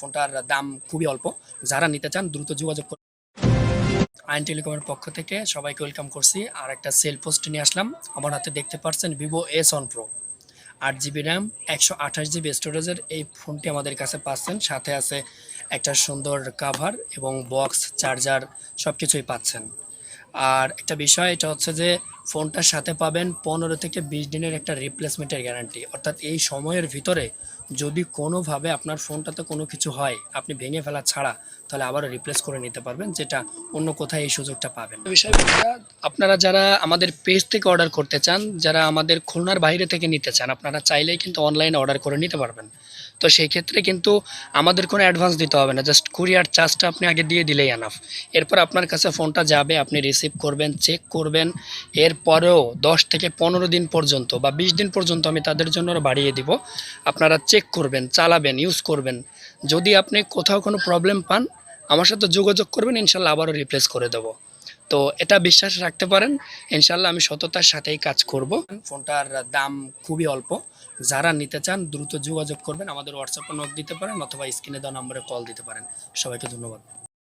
ফোনটার দাম খুবই অল্প, যারা নিতে চান দ্রুত যোগাযোগ করুন। আইন টেলিকমের পক্ষ থেকে সবাইকে ওয়েলকাম করছি। আর একটা সেল পোস্ট নিয়ে আসলাম। আমার হাতে দেখতে পাচ্ছেন Vivo S1 Pro, 8 GB RAM, 128 GB স্টোরেজের এই ফোনটি আমাদের কাছে পাচ্ছেন। সাথে আছে একটা সুন্দর কাভার এবং বক্স, চার্জার সব কিছুই পাচ্ছেন। আর একটা বিষয় এটা হচ্ছে যে ফোনটার সাথে পাবেন 15 থেকে 20 দিনের একটা রিপ্লেসমেন্টের গ্যারান্টি। অর্থাৎ এই সময়ের ভিতরে যদি কোনোভাবে আপনার ফোনটাতে কোনো কিছু হয়, আপনি ভেঙে ফেলা ছাড়া তাহলে আবারও রিপ্লেস করে নিতে পারবেন, যেটা অন্য কোথায় এই সুযোগটা পাবেন না। বিষয়টা আপনারা যারা আমাদের পেজ থেকে অর্ডার করতে চান, যারা আমাদের খুলনার বাইরে থেকে নিতে চান, আপনারা চাইলেই কিন্তু অনলাইনে অর্ডার করে নিতে পারবেন। তো সেই ক্ষেত্রে কিন্তু আমাদের কোনো অ্যাডভান্স দিতে হবে না, জাস্ট কুরিয়ার চার্জটা আপনি আগে দিয়ে দিলেই এনাফ। এরপর আপনার কাছে ফোনটা যাবে, আপনি রিসিভ করবেন, চেক করবেন। এরপরেও 10 থেকে 15 দিন পর্যন্ত বা 20 দিন পর্যন্ত আমি তাদের জন্য বাড়িয়ে দিব। আপনারা চেক করবেন, চালাবেন, ইউজ করবেন। যদি আপনি কোথাও কোনো প্রবলেম পান, আমার সাথে যোগাযোগ করবেন, ইনশাল্লাহ আবারও রিপ্লেস করে দেবো। তো এটা বিশ্বাস রাখতে পারেন, ইনশাল্লাহ আমি সততার সাথেই কাজ করব। ফোনটার দাম খুবই অল্প, যারা নিতে চান দ্রুত যোগাযোগ করবেন। আমাদের হোয়াটসঅ্যাপে নক দিতে পারেন অথবা স্ক্রিনে দেওয়া নম্বরে কল দিতে পারেন। সবাইকে ধন্যবাদ।